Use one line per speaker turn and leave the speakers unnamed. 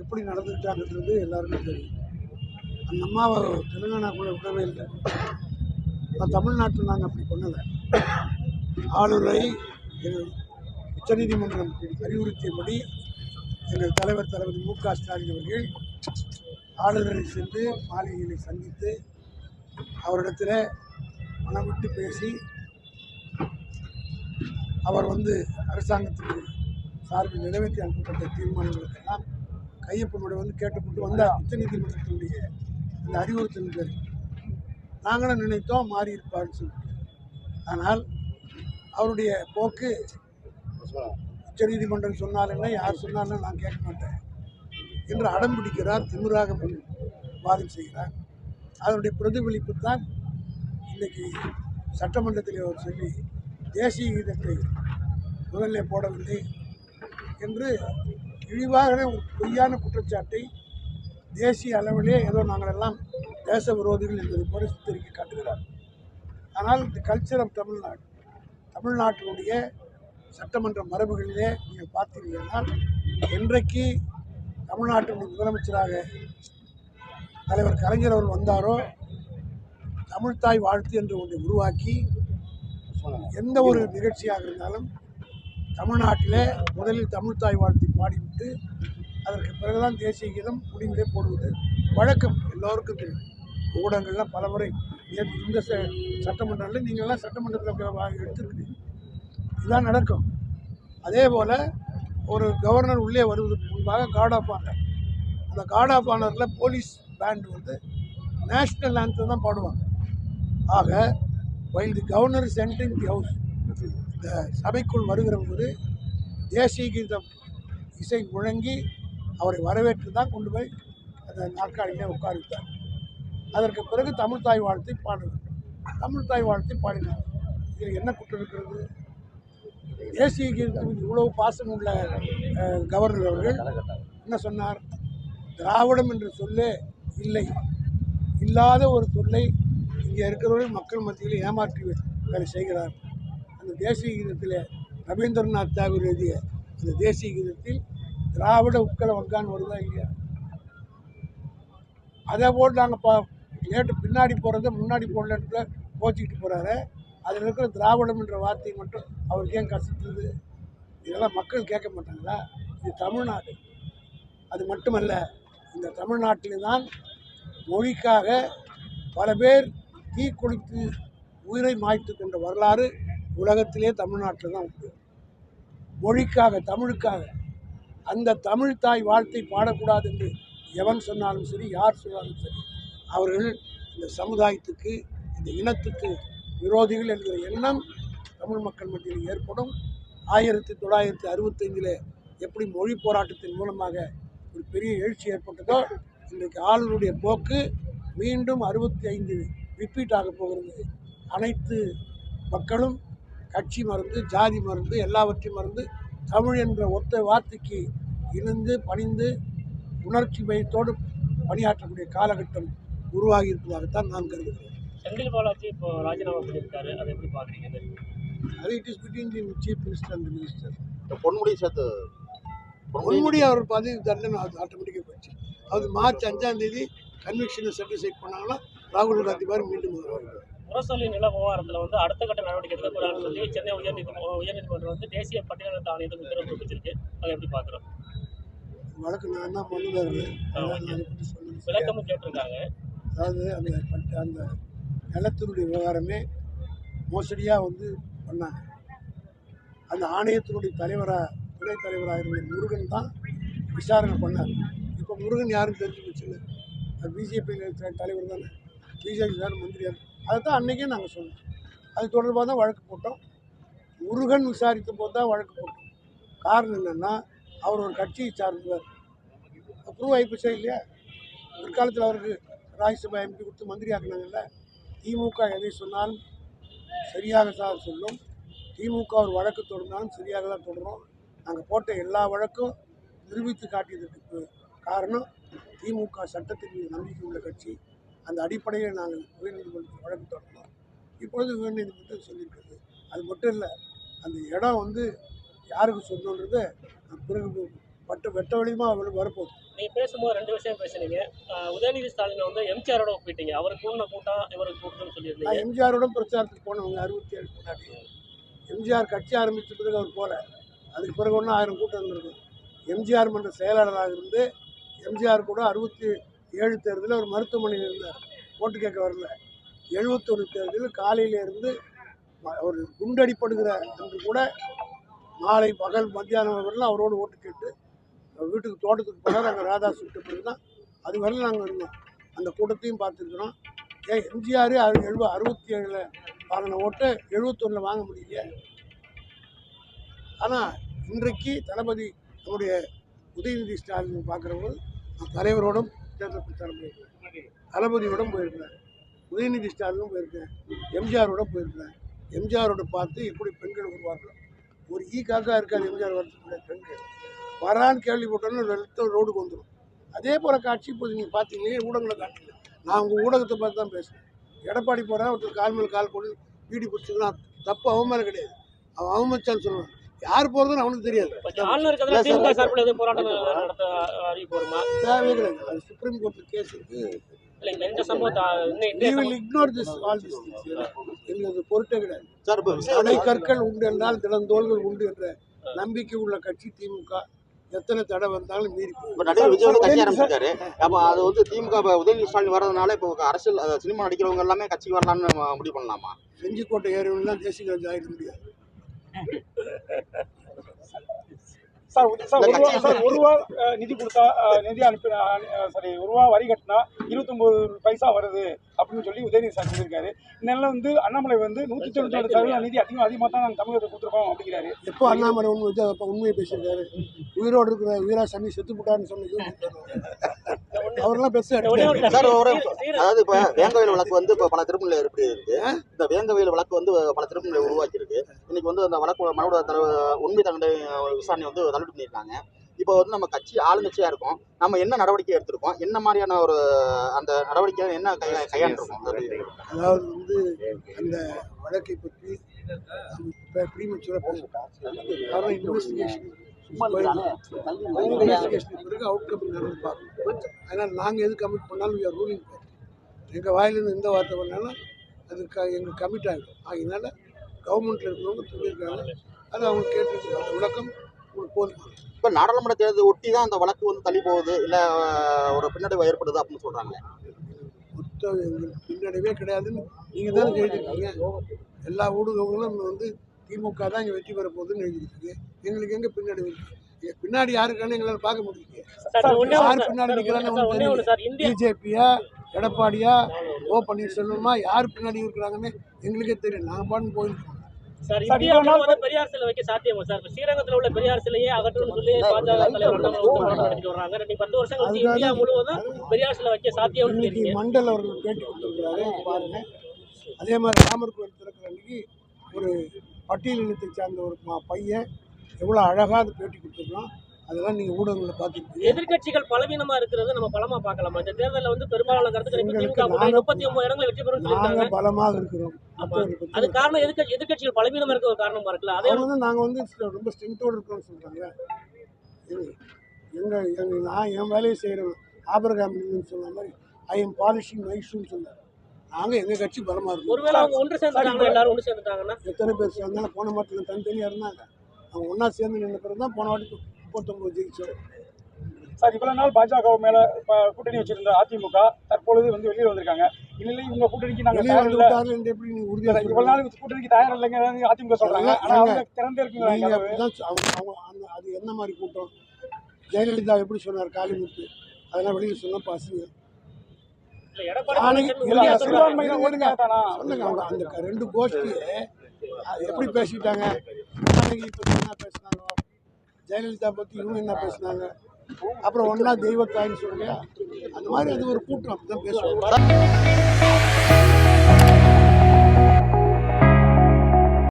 எப்படி நடந்துக்கிட்டாங்கன்றது எல்லாருக்கும் தெரியும். அந்த அம்மாவை தெலுங்கானாக்குள்ளே விடவே இல்லை. தமிழ்நாட்டில் நாங்கள் அப்படி பண்ணலை. ஆளுநரை உச்சநீதிமன்றம் அறிவுறுத்தியபடி எங்கள் தலைவர் தளபதி மு.க. ஸ்டாலின் அவர்கள் ஆளுநரை சென்று மாளிகையை சந்தித்து அவரிடத்தில் மனம் விட்டு பேசி அவர் அரசாங்கத்துக்கு சார்பில் நிறைவேற்றி அனுப்பப்பட்ட தீர்மானங்களுக்கெல்லாம் கையொப்பமுறை கேட்டுப்பட்டு வந்தார். உச்சநீதிமன்றத்தினுடைய அந்த அறிவுறுத்தல் பேர் நாங்களும் நினைத்தோம் மாறி இருப்பார்னு சொல்லிட்டு. ஆனால் அவருடைய போக்கு உச்சநீதிமன்றம் சொன்னாலுன்னா யார் சொன்னாலும் நான் கேட்க மாட்டேன் என்று அடம் பிடிக்கிறார், திமிராக வாதம் செய்கிறார். அதனுடைய பிரதிபலிப்பு தான் இன்றைக்கு சட்டமன்றத்தில் அவர் சொல்லி தேசிய கீதத்தை முதலில் போடவில்லை என்று இழிவாக ஒரு பொய்யான குற்றச்சாட்டை தேசிய அளவிலே ஏதோ நாங்கள் எல்லாம் தேச விரோதிகள் என்பதை போல சித்தரிக்க காட்டுகிறார். ஆனால் இந்த கல்ச்சர் ஆஃப் தமிழ்நாடு, தமிழ்நாட்டினுடைய சட்டமன்ற மரபுகளிலே நீங்கள் பார்த்தீர்களால் என்றைக்கு தமிழ்நாட்டினுடைய முதலமைச்சராக தலைவர் கலைஞர் அவர் வந்தாரோ தமிழ்தாய் வாழ்த்து என்று ஒன்றை உருவாக்கி எந்த ஒரு நிகழ்ச்சியாக இருந்தாலும் தமிழ்நாட்டில் முதலில் தமிழ்தாய் வாழ்த்தை பாடிவிட்டு அதற்கு பிறகுதான் தேசிய கீதம் முடிவிலே போடுவது வழக்கம். எல்லோருக்கும் தெரியும். ஊடகங்கள்லாம் பல முறை இந்த சட்டமன்றத்தில் நீங்கள்லாம் சட்டமன்றத்தில் எடுத்துருக்கீங்க. இதுதான் நடக்கும். அதே போல் ஒரு கவர்னர் உள்ளே வருவதற்கு முன்பாக கார்ட் ஆஃப் ஆனர், அந்த கார்ட் ஆஃப் ஆனரில் போலீஸ் பேண்டு நேஷ்னல் ஆந்தம் தான் பாடுவாங்க. ஆக while the governor is entering the house, இந்த சபைக்குள் வருகிற போது தேசிய கீதம் இசை முழங்கி அவரை வரவேற்று தான் கொண்டு போய் அந்த நாற்காலியிலே உட்கார வைத்தார். அதற்கு பிறகு தமிழ்தாய் வாழ்த்தை பாடுவார். தமிழ்தாய் வாழ்த்தை பாடினார். இதில் என்ன குற்றம் இருக்கிறது? தேசிய கீதத்துக்கு இவ்வளவு பாசம் உள்ள கவர்னர் அவர்கள் என்ன சொன்னார்? திராவிடம் என்ற சொல்லே இல்லை, இல்லாத ஒரு சொல்லை இங்கே இருக்கிறவர்கள் மக்கள் மத்தியில் ஏமாற்றி வேலை செய்கிறார். அந்த தேசிய கீதத்தில் ரவீந்திரநாத் தாகூர் எழுதிய அந்த தேசிய கீதத்தில் திராவிட உட்கல வங்கான்னு வருதா இல்லையா? அதே போல் நாங்கள் நேற்று பின்னாடி போகிறத முன்னாடி போடுற இடத்துல போச்சுக்கிட்டு போகிறாரு. அதில் இருக்கிற திராவிடம் என்ற வார்த்தை மட்டும் அவருக்கு ஏன் கசித்துது? இதெல்லாம் மக்கள் கேட்க மாட்டாங்களா? இது தமிழ்நாடு. அது மட்டுமல்ல, இந்த தமிழ்நாட்டில் தான் மொழிக்காக பல பேர் தீ குளித்து உயிரை மாய்த்து கொண்ட வரலாறு உலகத்திலே தமிழ்நாட்டில் தான் உண்டு. மொழிக்காக, தமிழுக்காக அந்த தமிழ் தாய் வாழ்த்தை பாடக்கூடாது என்று எவன் சொன்னாலும் சரி, யார் சொன்னாலும் சரி, அவர்கள் இந்த சமுதாயத்துக்கு, இந்த இனத்துக்கு விரோதிகள் என்கிற எண்ணம் தமிழ் மக்கள் மத்தியில் ஏற்படும். 1965 எப்படி மொழி போராட்டத்தின் மூலமாக ஒரு பெரிய எழுச்சி ஏற்பட்டதோ, இன்றைக்கு ஆளுநருடைய போக்கு மீண்டும் 65 ரிப்பீட் ஆக போகிறது. அனைத்து மக்களும் கட்சி மறந்து, ஜாதி மறந்து, எல்லாவற்றையும் மறந்து தமிழ் என்ற ஒத்த வார்த்தைக்கு இணைந்து பணிந்து உணர்ச்சி பயத்தோடு பணியாற்றக்கூடிய காலகட்டம் உருவாகி இருப்பதாகத்தான் நான் கருதுகிறேன்.
செந்தில் பாலாஜி இப்போ ராஜினாமா பண்ணியிருக்காரு, அதை எப்படி பார்க்குறீங்க?
அது it is between the chief minister and minister.
Ponmudi சேர்த்து
பொன்முடி அவர் பதவி தண்டனை அது ஆட்டோமேட்டிக்காக போச்சு. அது மார்ச் 5ஆம் தேதி கன்விக்ஷனை சர்டிஃபைட் பண்ணாங்கன்னா ராகுல் காந்தி மாதிரி மீண்டும் வருவாங்க.
முரசொலி நில விவகாரத்தில் அடுத்த கட்ட நடவடிக்கை எடுக்கக்கூடாதுன்னு சொல்லி சென்னை உயர்நீதிமன்றம் தேசிய பட்டியலினத்தை ஆணையத்துக்கு உத்தரவு பிறப்பிச்சிருக்கு. அதை எப்படி பார்க்குறோம்?
வழக்கு நான் தான் பண்ணுதாரு,
விளக்கமும் கேட்டிருக்காங்க.
அதாவது அந்த நிலத்தினுடைய விவகாரமே மோசடியாக பண்ணாங்க. அந்த ஆணையத்தினுடைய துணைத் தலைவராக இருந்த முருகன் தான் விசாரணை பண்ணார். இப்போ முருகன் யாரும் தெரிஞ்சு போச்சு, அது பிஜேபி தலைவர் தானே, பிஜேபி சார் மந்திரியார். அதை தான் அன்றைக்கே நாங்கள் சொன்னோம். அது தொடர்பாக தான் வழக்கு போட்டோம். முருகன் விசாரித்த போது தான் வழக்கு போட்டோம். காரணம் என்னென்னா, அவர் ஒரு கட்சியை சார்ந்தவர், ப்ரூவ் ஆகிப்போச்சா இல்லையா? பிற்காலத்தில் அவருக்கு ராஜ்யசபா எம்பி கொடுத்து மந்திரி ஆக்கினாங்கல்ல. திமுக எதை சொன்னாலும் சரியாக தான் சொல்லும். திமுக ஒரு வழக்கு தொடர்ந்தாலும் சரியாக தான் தொடரும். நாங்கள் போட்ட எல்லா வழக்கும் நிரூபித்து காட்டியதற்கு காரணம் திமுக சட்டத்தின் மீது நம்பிக்கை உள்ள கட்சி. அந்த அடிப்படையில் நாங்கள் உயர்நீதிமன்றத்தில் வழக்கு தொடர்ந்தோம். இப்பொழுது உயர்நீதிமன்றம் சொல்லியிருக்கிறது. அது மட்டும் இல்லை, அந்த இடம் யாருக்கு சொன்னோன்றதை பிறகு வெட்ட வழியுமா வரப்போகுது.
நீங்க பேசும்போது ரெண்டு விஷயம் பேசுனீங்க. உதயநிதி ஸ்டாலினை வந்து எம்ஜிஆரோட ஒப்பிட்டீங்க. அவருக்கு கூட்டின கூட்டம் இவருக்கு கூட்டம்னு
நான்
சொல்லியிருந்தீங்க.
எம்ஜிஆரோட பிரச்சாரத்துக்கு போனவங்க 67 முன்னாடி. எம்ஜிஆர் கட்சி ஆரம்பித்த பிறகு அவர் போல. அதுக்கு பிறகு ஒன்றும் 1000 கூட்டம் இருந்திருக்கும். எம்ஜிஆர் மன்ற செயலாளராக இருந்து எம்ஜிஆர் கூட 67 தேர்தலில் ஒரு மருத்துவமனையில் இருந்தார். ஓட்டு கேட்க வரல. 71 தேர்தலில் காலையில இருந்து அவர் குண்டடிப்படுகிற அன்று கூட மாலை பகல் மத்தியானம் வரலாம் அவரோடு ஓட்டு கேட்டு வீட்டுக்கு தோட்டத்துக்கு போனார். அங்கே ராதா சுட்ட பிறகு தான் அது வரல நாங்கள் இருந்தோம். அந்த கூட்டத்தையும் பார்த்துருக்குறோம். எம்ஜிஆர் 67 வாங்கின ஓட்டை 71 வாங்க முடியல. ஆனால் இன்றைக்கு தளபதி நம்முடைய உதயநிதி ஸ்டாலின் பார்க்குறபோது நான் தலைவரோடும் தேர்தல் பிரச்சாரம் போயிருக்கேன், தளபதியோடும் போயிருக்கிறேன், உதயநிதி ஸ்டாலினும் போயிருக்கேன், எம்ஜிஆரோட போயிருக்கிறேன். எம்ஜிஆரோட பார்த்து எப்படி பெண்கள் உருவாக்கலாம். ஒரு காக்கா இருக்காது எம்ஜிஆர் வரத்துக்குள்ள பெண்கள் வரான்னு கேள்விப்பட்டோன்னு வெளுத்த ரோடுக்கு வந்துடும். அதே போல் காட்சி இப்போது நீங்கள் பார்த்தீங்களே ஊடகங்களை காட்டில. நான் உங்கள் ஊடகத்தை பார்த்து தான் பேசுகிறேன். எடப்பாடி போகிறேன் ஒருத்தர் கால் மேலே கால் போட்டு வீடு பிடிச்சிக்கலாம், தப்பு அவன் மேலே கிடையாது. அவன் அவமச்சான்னு சொல்லுவான். யார் போகிறதுன்னு அவனுக்கு தெரியாது. தேவையே கிடையாது. அது சுப்ரீம் கோர்ட்டில் கேஸ் இருக்கு. எங்களுக்கு பொருட்டே கிடையாது. தடை கற்கள் உண்டு என்றால் திறந்தோள்கள் உண்டு என்ற நம்பிக்கை உள்ள கட்சி திமுக. எத்தனை தடை வந்தாலும் மீறி
நடிகர் விஜய் வந்து கட்சி ஆரம்பிச்சிருக்காரு. அப்போ அது வந்து திமுக உதயநிதி ஸ்டாலின் வர்றதுனால இப்போ அரசியல் சினிமா நடிக்கிறவங்க எல்லாமே கட்சிக்கு வரலாம்னு முடிவு பண்ணலாமா?
செஞ்சிக்கோட்டை ஏரியாலாம் தேசிய கட்சி ஆகிட முடியாது.
சார் ஒரு ரூபா நிதி கொடுத்தா நிதி அனுப்பினா ஒரு ரூபா வரி கட்டினா 29 பைசா வருது அப்படின்னு சொல்லி உதயநிதி சார் சொல்லியிருக்காரு. இதனால வந்து அண்ணாமலை வந்து 192% நிதி அதிகமாக தான் நாங்கள் தமிழகத்தை கொடுத்துருக்கோம் அப்படிங்கிறாரு.
எப்போ அண்ணாமலை உண்மையை பேசியிருக்காரு? உயிரோடு இருக்கிற வீரா சனி செத்து போட்டான்னு சொன்னது அவரெல்லாம் பெருசா
சார். அதாவது இப்போ வேங்கவேல் வழக்கு வந்து இப்போ பல திருப்பநிலை எப்படி இருக்கு. இந்த வேங்கவேல் வழக்கு வந்து பல திருப்பநிலை உருவாக்கி இருக்கு. இன்னைக்கு வந்து அந்த வழக்கு மனோட உண்மை தண்டனை விசாரணை வந்து தள்ளுபடி பண்ணியிருக்காங்க. இப்போ வந்து நம்ம கட்சி ஆளுங்கட்சியா இருக்கோம். நம்ம என்ன நடவடிக்கை எடுத்திருக்கோம், என்ன மாதிரியான ஒரு அந்த நடவடிக்கை என்ன கையாண்டிருக்கோம்?
அதாவது வந்து அந்த வழக்கை பற்றி ப்ரீமெச்சூரா பேசலாம். காரணம் இன்வெஸ்டிகேஷன் பிறகு அவுட்கம் நடந்து பார்க்கணும். அதனால் நாங்கள் எது கமிட் பண்ணாலும் ரூலிங் எங்கள் வாயிலிருந்து எந்த வார்த்தை பண்ணாலும் அதுக்கு எங்களுக்கு கமிட் ஆகிடும். அதனால கவர்மெண்ட்டில் இருக்கிறவங்க சொல்லியிருக்காங்க, அதை அவங்க கேட்டு அந்த விளக்கம் உங்களுக்கு போதும்.
இப்போ நாடாளுமன்ற தேர்தல் ஒட்டி தான் அந்த வழக்கு வந்து தள்ளி போகுது, இல்லை ஒரு பின்னடைவு ஏற்படுது அப்படின்னு சொல்கிறாங்க.
மொத்தம் எங்களுக்கு பின்னடைவே கிடையாதுன்னு நீங்கள் தானே எழுதிருக்கீங்க. எல்லா ஊடகங்களும் வந்து திமுக தான் இங்கே வெற்றி பெற போகுதுன்னு எழுதிருக்கீங்க. எங்களுக்கு எங்கே பின்னடைவு இருக்குது? பின்னாடி யாருக்கானு எங்களால் பார்க்க முடியுது. யார் பின்னாடி நிற்கிறாங்க? பிஜேபியா, எடப்பாடியா, ஓ பன்னீர்செல்வமா, யார் பின்னாடி இருக்கிறாங்கன்னு எங்களுக்கே தெரியும். நாங்கள் பாட்டு போயிருக்கோம்.
சார், இந்தியாவில் பெரியார் சிலை வைக்க சாத்தியமா சார்? இப்போ ஸ்ரீரங்கத்தில் உள்ள பெரியார் சிலையே அகற்றணும்னு சொல்லி பாஜக தலைவர் நடத்திட்டு வர்றாங்க. 10 வருஷம் கழிச்சு இந்தியா முழுவதும் பெரியார் சிலை வைக்க சாத்தியம்.
மண்டல் அவர்கள் பேட்டி கொடுத்துருக்காரு பாருங்க. அதே மாதிரி ராமர் கோயில் திறக்கிற அன்னைக்கு ஒரு பட்டியலினத்தை சார்ந்த ஒரு பையன் எவ்வளோ அழகாக அது பேட்டி கொடுத்துருக்கோம். அதெல்லாம் நீங்கள் ஊடகங்களை பார்த்துருக்கீங்க.
எதிர்கட்சிகள் பலவீனமா இருக்கிறது நம்ம பலமா பார்க்கலாமா? இந்த தேர்தலில் வந்து பெரும்பாலான கருத்துக்கள் 39 இடங்களை வெற்றி பெறும் சொல்லியிருக்காங்க.
பலமாக இருக்கிறோம்.
அது காரணம் எதிர்கட்சிகள் பலவீனமா இருக்க ஒரு காரணமா இருக்குல்ல? அதே
வந்து நாங்கள் வந்து ரொம்ப ஸ்ட்ரென்த்தோடு இருக்கோம்னு சொல்கிறாங்க. நான் என் வேலையை செய்கிறேன். ஆபரகாம் சொன்ன மாதிரி ஐ எம் பாலிஷிங் மை ஷூன்னு சொன்னார். நாங்கள் எங்கள் கட்சி பலமாக இருக்கும்.
ஒருவேளை அவங்க ஒன்று சேர்ந்துட்டாங்க, எல்லாரும் ஒன்று சேர்ந்துட்டாங்கன்னா
எத்தனை பேர் சேர்ந்தாலும் போன மாட்டில் தனித்தனியாக இருந்தாங்க. அவங்க ஒன்றா சேர்ந்து நின்ற பிறகு தான் போன வாட்டி 39 ஜெயிச்சோம்.
சார், இவ்வளவு நாள் பாஜக மேல கூட்டணி வச்சிருந்த அதிமுக தற்பொழுது வந்து வெளியே வந்திருக்காங்க. இல்லை இவங்க கூட்டணிக்கு நாங்கள்
எப்படி நீங்க உறுதியாக
இவ்வளவு நாள் கூட்டணிக்கு தயார் இல்லைங்க அதிமுக சொல்றாங்க. ஆனா அவங்க திறந்தே இருக்குங்க.
அது என்ன மாதிரி கூட்டம்? ஜெயலலிதா எப்படி சொன்னார் காளிமுத்து, அதெல்லாம் வெளியில் சொன்ன பசங்க அந்த 2 கோஷ்டியை எப்படி பேசிட்டாங்க. என்ன பேசினாங்க, ஜெயலலிதா பற்றி இவங்க என்ன பேசினாங்க, அப்புறம் ஒன்றா தெய்வத்தாயின்னு சொல்லுங்க. அந்த மாதிரி அது ஒரு கூட்டம் அப்படி தான் பேசுவாங்க.